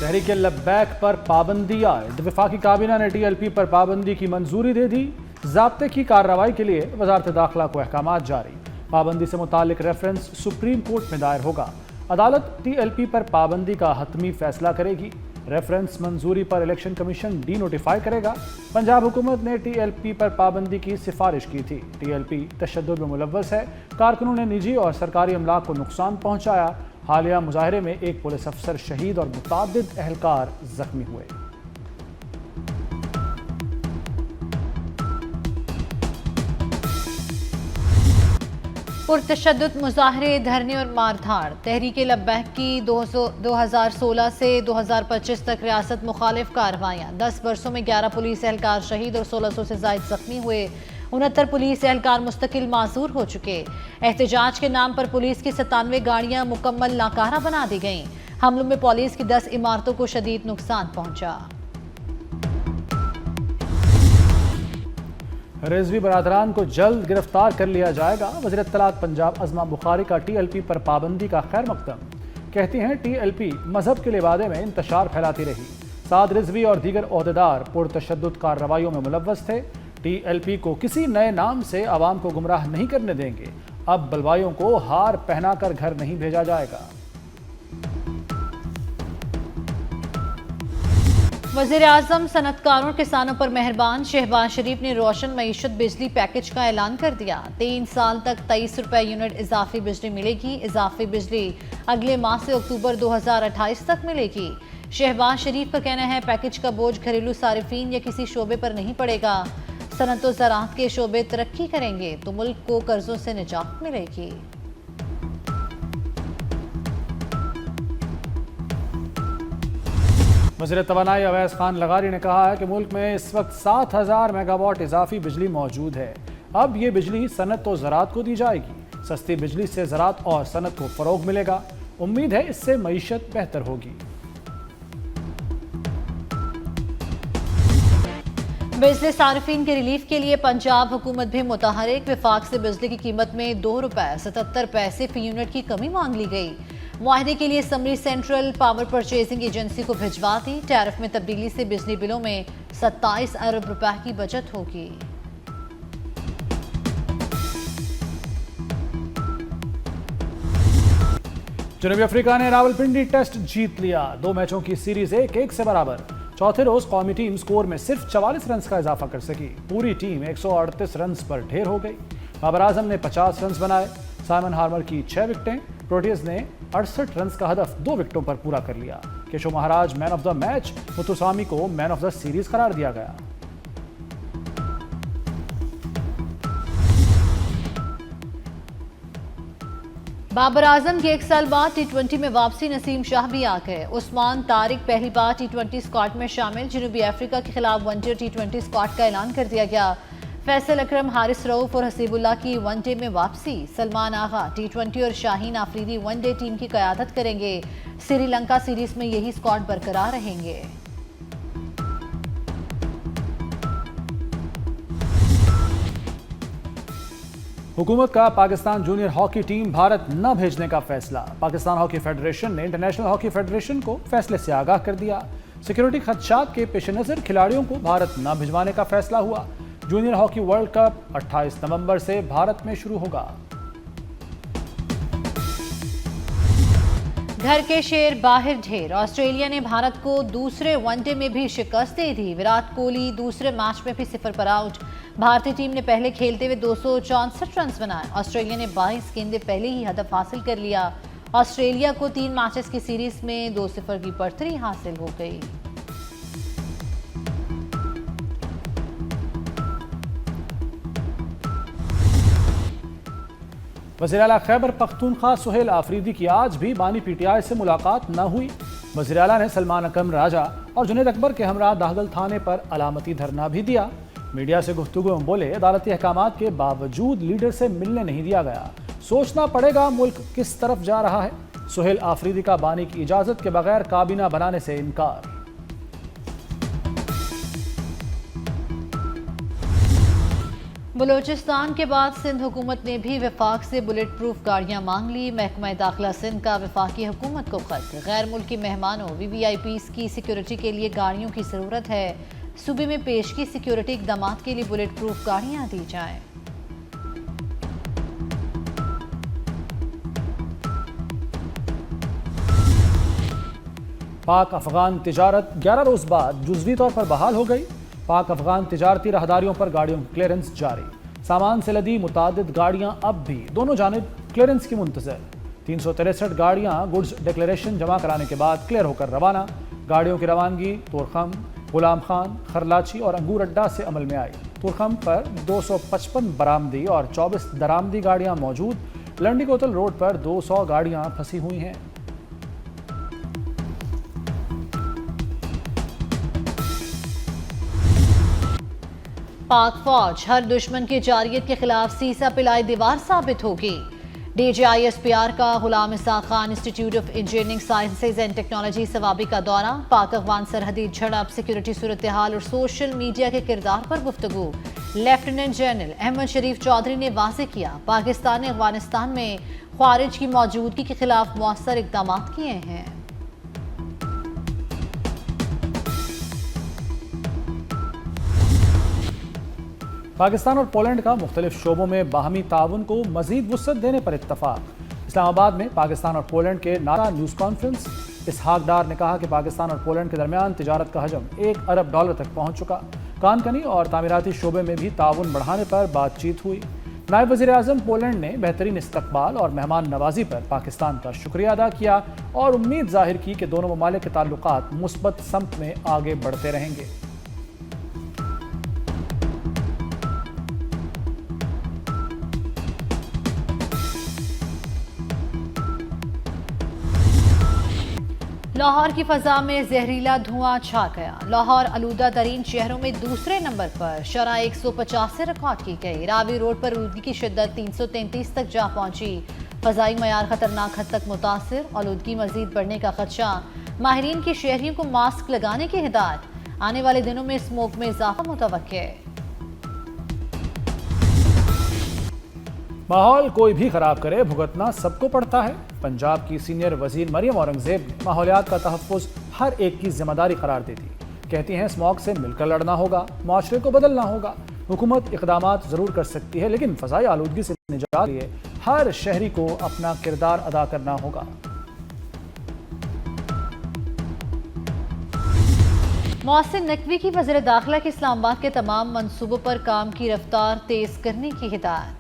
तहरीक लब्बैक पर पाबंदी आयद। वफाकी काबीना ने TLP पर पाबंदी की मंजूरी दे दी। ज़ाब्ते की कार्रवाई के लिए वजारत दाखिला को अहकामात जारी। पाबंदी से मुतालिक रेफरेंस सुप्रीम कोर्ट में दायर होगा। अदालत TLP पर पाबंदी का हतमी फैसला करेगी। रेफरेंस मंजूरी पर इलेक्शन कमीशन नोटिफाई करेगा। पंजाब हुकूमत ने TLP पर पाबंदी की सिफारिश की थी। TLP तशद्दुद में मुलव्वस है। कारकुनों ने निजी और सरकारी अमलाक को नुकसान पहुंचाया। हालिया मुजाहरे में एक पुलिस अफसर शहीद और मुतादिद अहलकार जख्मी हुए। पुरतशद्दुद मुजाहरे, धरने और मारधाड़। तहरीक लब्बैक की 2016 से 2025 तक रियासत मुखालिफ कार्रवाइयाँ। 10 वर्षों में 11 पुलिस एहलकार शहीद और 1600 से जायद जख्मी हुए। 69 पुलिस एहलकार मुस्तकिल मासूर हो चुके। एहतजाज के नाम पर पुलिस की 97 गाड़ियां मुकम्मल नाकारा बना दी गईं। हमलों में पुलिस की 10 इमारतों को शदीद नुकसान पहुंचा। रिजवी बरादरान को जल्द गिरफ्तार कर लिया जाएगा। वज़ीर इत्तलात पंजाब अज़मा बुखारी का TLP पर पाबंदी का खैर मकदम। कहती हैं TLP मजहब के लिबादे में इंतशार फैलाती रही। साद रिजवी और दीगर ओहदेदार पुरतशद्दुद कार्रवाइयों में मुलव्वस थे। TLP को किसी नए नाम से आवाम को गुमराह नहीं करने देंगे। अब बलवाइयों को हार पहनाकर घर नहीं भेजा जाएगा। वज़ीर आज़म सनतकारों किसानों पर मेहरबान। शहबाज शरीफ ने रोशन मईशत बिजली पैकेज का ऐलान कर दिया। 3 साल तक 23 रुपए यूनिट इजाफी बिजली मिलेगी। इजाफी बिजली अगले माह से अक्टूबर 2028 तक मिलेगी। शहबाज शरीफ का कहना है पैकेज का बोझ घरेलू सारिफीन या किसी शोबे पर नहीं पड़ेगा। सनत व ज़राअत के शोबे तरक्की करेंगे तो मुल्क को कर्जों से निजात मिलेगी। वज़ीर तवानाई अवैस खान लगारी ने कहा है कि मुल्क में इस वक्त 7000 मेगावाट इजाफी बिजली मौजूद है। अब ये बिजली सनत व ज़राअत को दी जाएगी। सस्ती बिजली से ज़राअत और सनत को फ़रोग मिलेगा। उम्मीद है इससे मईशत बेहतर होगी। बिजली सारिफीन के रिलीफ के लिए पंजाब हुकूमत भी मुतहरिक। विफाक से बिजली की कीमत में 2 रुपए 77 पैसे फी यूनिट की कमी मांग ली गई। मुआहदे के लिए summary central power purchasing agency को भिजवा दी। टैरिफ में तब्दीली से बिजली बिलों में 27 अरब रुपए की बचत होगी। जनूबी अफ्रीका ने रावलपिंडी टेस्ट जीत लिया। 2 मैचों की सीरीज 1-1 से बराबर। चौथे रोज कौमी टीम स्कोर में सिर्फ 44 रन का इजाफा कर सकी। पूरी टीम 138 रन पर ढेर हो गई। बाबर आजम ने 50 रन बनाए। साइमन हार्मर की 6 विकेटें। प्रोटियज ने 68 रन का हदफ 2 विकेटों पर पूरा कर लिया। Keshav Maharaj man of the match. Muthusamy को मैन ऑफ द सीरीज करार दिया गया। बाबर आजम के 1 साल बाद T20 में वापसी। नसीम शाह भी आ गए। उस्मान तारिक पहली बार T20 स्क्वाड में शामिल। जनूबी अफ्रीका के खिलाफ वनडे T20 स्क्वाड का ऐलान कर दिया गया। फैसल अकरम, हारिस रऊफ और हसीबुल्लाह की वनडे में वापसी। सलमान आगा T20 और शाहीन आफरीदी वनडे टीम की क़यादत करेंगे। श्रीलंका सीरीज में यही स्क्वाड बरकरार रहेंगे। हुकूमत का Pakistan junior hockey team Bharat न भेजने का फैसला। पाकिस्तान हॉकी फेडरेशन ने इंटरनेशनल हॉकी फेडरेशन को फैसले से आगाह कर दिया। सिक्योरिटी खदशात के पेश नज़र खिलाड़ियों को भारत न भिजवाने का फैसला हुआ। जूनियर हॉकी वर्ल्ड कप 28 नवंबर से भारत में शुरू होगा। घर के शेर बाहर ढेर। ऑस्ट्रेलिया ने भारत को दूसरे वनडे में भी शिकस्त दे दी। विराट कोहली दूसरे मैच में भी 0 पर आउट। भारतीय टीम ने पहले खेलते हुए 264 रन बनाए। ऑस्ट्रेलिया ने 22 गेंदें पहले ही हदफ हासिल कर लिया। ऑस्ट्रेलिया को 3 मैचेस की सीरीज में 2-0 की बढ़तरी हासिल हो गई। वज़ीर आला खैबर पख्तूनख्वा सुहेल आफरीदी की आज भी बानी PTI से मुलाकात न हुई। वज़ीर आला ने सलमान अकरम राजा और जुनैद अकबर के हमरा दाहगल थाने पर अलामती धरना भी दिया। मीडिया से गुफ्तगू में बोले, अदालती अहकामात के बावजूद लीडर से मिलने नहीं दिया गया। सोचना पड़ेगा मुल्क किस तरफ जा रहा है। सुहेल आफरीदी का बानी की इजाज़त के बगैर काबीना बनाने से इनकार। बलूचिस्तान के बाद सिंध हुकूमत ने भी वफाक से बुलेट प्रूफ गाड़ियां मांग ली। महकमा दाखिला सिंध का वफाकी हुकूमत को खत। गैर मुल्की मेहमानों VVIPs की सिक्योरिटी के लिए गाड़ियों की ज़रूरत है। सूबे में पेशगी सिक्योरिटी इकदाम के लिए बुलेट प्रूफ गाड़ियां दी जाएं। पाक अफगान तिजारत 11 रोज बाद जुज़वी तौर पर बहाल हो गई। पाक अफगान तिजारती राहदारियों पर गाड़ियों की क्लियरेंस जारी। सामान से लदी मुतादिद गाड़ियां अब भी दोनों जानिब क्लियरेंस की मुंतज़र। 363 गाड़ियां गुड्स डिक्लेरेशन जमा कराने के बाद क्लियर होकर रवाना। गाड़ियों की रवानगी तोरखम, गुलाम खान, खरलाची और अंगूर अड्डा से अमल में आई। तोरखम पर 255 बरामदी और 24 दरामदी गाड़ियां मौजूद। लंडी कोतल रोड पर 200 गाड़ियां फंसी हुई हैं। पाक फौज हर दुश्मन की जारियत के खिलाफ सीसा पिलाई दीवार साबित होगी। DGISPR का Ghulam Ishaq Khan institute of engineering sciences and technology Swabi का दौरा। पाक अफगान सरहदी झड़प, सिक्योरिटी सूरत हाल और सोशल मीडिया के किरदार पर गुफ्तगू। लेफ्टिनेंट जनरल अहमद शरीफ चौधरी ने वाज़ेह किया, पाकिस्तान ने अफगानिस्तान में ख्वारिज की मौजूदगी के खिलाफ मौसर इकदाम किए हैं। पाकिस्तान और पोलैंड का मुख्तलिफ शोबों में बाहमी ताउन को मजीद वुसअत देने पर इत्तफाक। इस्लामाबाद में पाकिस्तान और पोलैंड के नारा न्यूज़ कॉन्फ्रेंस। इसहाक डार ने कहा कि पाकिस्तान और पोलैंड के दरमियान तिजारत का हजम $1 अरब तक पहुँच चुका। कानकनी और तामीराती शोबे में भी ताउन बढ़ाने पर बातचीत हुई। नायब वज़ीर आज़म पोलैंड ने बेहतरीन इस्तकबाल और मेहमान नवाजी पर पाकिस्तान का शुक्रिया अदा किया और उम्मीद जाहिर की कि दोनों ममालिक के ताल्लुकात मुस्बत समत में आगे बढ़ते रहेंगे। लाहौर की फजा में जहरीला धुआं छा गया। लाहौर आलूदा तरीन शहरों में दूसरे नंबर पर। शरह 150 से रिकॉर्ड की गई। रावी रोड पर आलूदगी की शिद्दत 333 तक जा पहुंची। फजाई मयार खतरनाक हद तक मुतासिर। आलूदगी मजीद बढ़ने का खदशा। माहिरीन की शहरियों को मास्क लगाने की हिदायत। आने वाले दिनों में स्मोक में इजाफा मुतवक्के। माहौल कोई भी खराब करे भुगतना सबको पड़ता है। पंजाब की सीनियर वजीर मरियम औरंगजेब ने माहौलियात का तहफ़्फ़ुज़ हर एक की जिम्मेदारी करार दे दी। कहती हैं स्मॉग से मिलकर लड़ना होगा, माशरे को बदलना होगा। हुकूमत इक़दामात ज़रूर कर सकती है लेकिन फ़ज़ाई आलूदगी से निजात के लिए हर शहरी को अपना किरदार अदा करना होगा। मोहसिन नकवी की वज़ीर दाखिला के इस्लामाबाद के तमाम मनसूबों पर काम की रफ्तार तेज़ करने की हिदायत।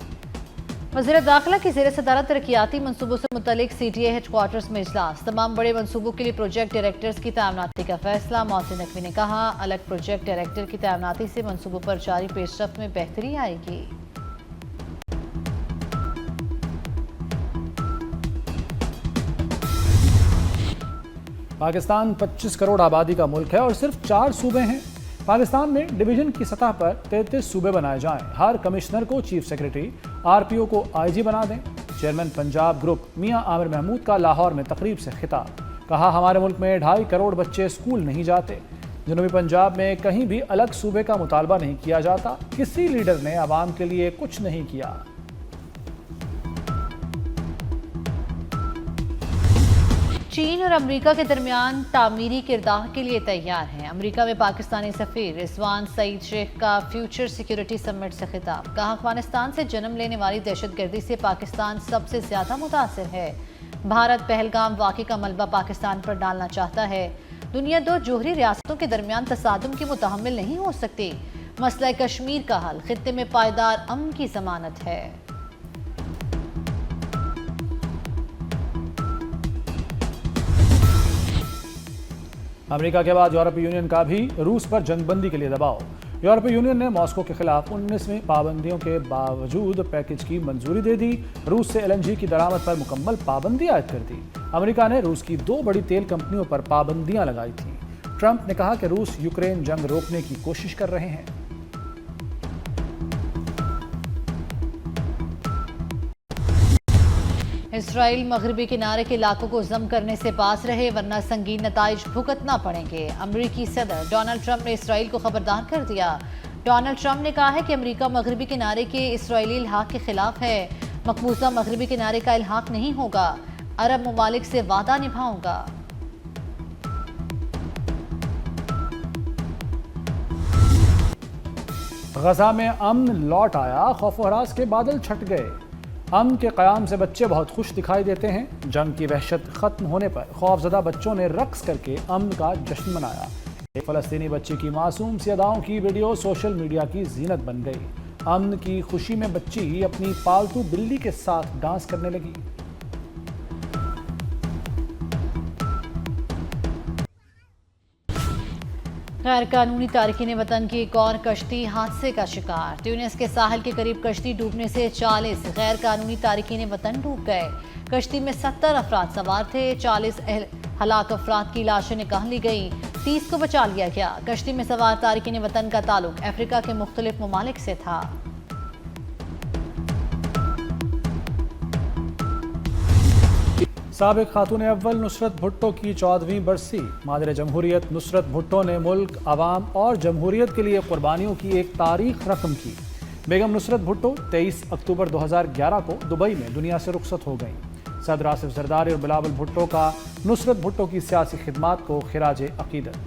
वज़ीर दाखिला की ज़ेर सदारत तरक्याती मनसूबों से मुतल्लिक CTA हेडक्वार्टर्स में इजलास। तमाम बड़े मनसूबों के लिए प्रोजेक्ट डायरेक्टर्स की तैनाती का फैसला। मोहसिन नकवी ने कहा, अलग प्रोजेक्ट डायरेक्टर की तैनाती से मनसूबों पर जारी पेशरफ्त में बेहतरी आएगी। पाकिस्तान 25 करोड़ आबादी का मुल्क है और सिर्फ 4 सूबे हैं। पाकिस्तान में डिवीजन की सतह पर 33 सूबे बनाए जाएं। हर कमिश्नर को चीफ सेक्रेटरी, RPO को IG बना दें। चेयरमैन पंजाब ग्रुप मियां आमिर महमूद का लाहौर में तकरीब से खिताब। कहा, हमारे मुल्क में 2.5 करोड़ बच्चे स्कूल नहीं जाते। जनूबी पंजाब में कहीं भी अलग सूबे का मुतालबा नहीं किया जाता। किसी लीडर ने आवाम के लिए कुछ नहीं किया। चीन और अमेरिका के दरमियान तामीरी किरदार के लिए तैयार हैं। अमेरिका में पाकिस्तानी सफीर रिजवान सईद शेख का फ्यूचर सिक्योरिटी समिट से खिताब। कहा, अफगानिस्तान से जन्म लेने वाली दहशतगर्दी से पाकिस्तान सबसे ज्यादा मुतासिर है। भारत पहलगाम वाक़े का मलबा पाकिस्तान पर डालना चाहता है। दुनिया दो जोहरी रियासतों के दरमियान तसादुम की मुतहम्मिल नहीं हो सकती। मसला कश्मीर का हल खित्ते में पायदार अमन की जमानत है। अमेरिका के बाद यूरोपीय यूनियन का भी रूस पर जंगबंदी के लिए दबाव। यूरोपीय यूनियन ने मॉस्को के खिलाफ 19वीं पाबंदियों के बावजूद पैकेज की मंजूरी दे दी। रूस से LNG की दरामद पर मुकम्मल पाबंदी आयद कर दी। अमेरिका ने रूस की 2 बड़ी तेल कंपनियों पर पाबंदियां लगाई थीं। ट्रंप ने कहा कि रूस यूक्रेन जंग रोकने की कोशिश कर रहे हैं। इसराइल मगरबी किनारे के इलाकों को जम करने से पास रहे वरना संगीन नताइज भुगतना पड़ेंगे। अमेरिकी सदर डोनाल्ड ट्रंप ने इसराइल को खबरदार कर दिया। डोनाल्ड ट्रंप ने कहा है कि अमेरिका मगरबी किनारे के इसराइली इल्हाक के खिलाफ है। मकबूजा मगरबी किनारे का इल्हाक नहीं होगा, अरब ममालिक से वादा निभाऊंगा। गजा में अमन लौट आया, खौफ हरास के बादल छट गए। अमन के क़याम से बच्चे बहुत खुश दिखाई देते हैं। जंग की वहशत खत्म होने पर खौफजदा बच्चों ने रक्स करके अमन का जश्न मनाया। एक फ़लस्तीनी बच्ची की मासूम सी अदाओं की वीडियो सोशल मीडिया की जीनत बन गई। अमन की खुशी में बच्ची अपनी पालतू बिल्ली के साथ डांस करने लगी। गैर कानूनी तारकीन वतन की एक और कश्ती हादसे का शिकार। ट्यूनिस के साहिल के करीब कश्ती डूबने से 40 गैर कानूनी तारकीन वतन डूब गए। कश्ती में 70 अफराद सवार थे। 40 हलाक अफराद की लाशें निकाल ली गई, 30 को बचा लिया गया। कश्ती में सवार तारकीन वतन का ताल्लुक अफ्रीका के मुख्तलिफ ममालिक से था। साबिक खातून अव्वल नुसरत भुट्टो की 14वीं बरसी। मादर जमहूरियत नुसरत भुट्टो ने मुल्क, अवाम और जमहूरियत के लिए कुर्बानियों की एक तारीख रकम की। बेगम नुसरत भुट्टो 23 अक्टूबर 2011 को दुबई में दुनिया से रुखसत हो गईं। सदर आसिफ जरदारी और बिलावल भुट्टो का नुसरत भुट्टो की सियासी खिदमात को खिराज अकीदत।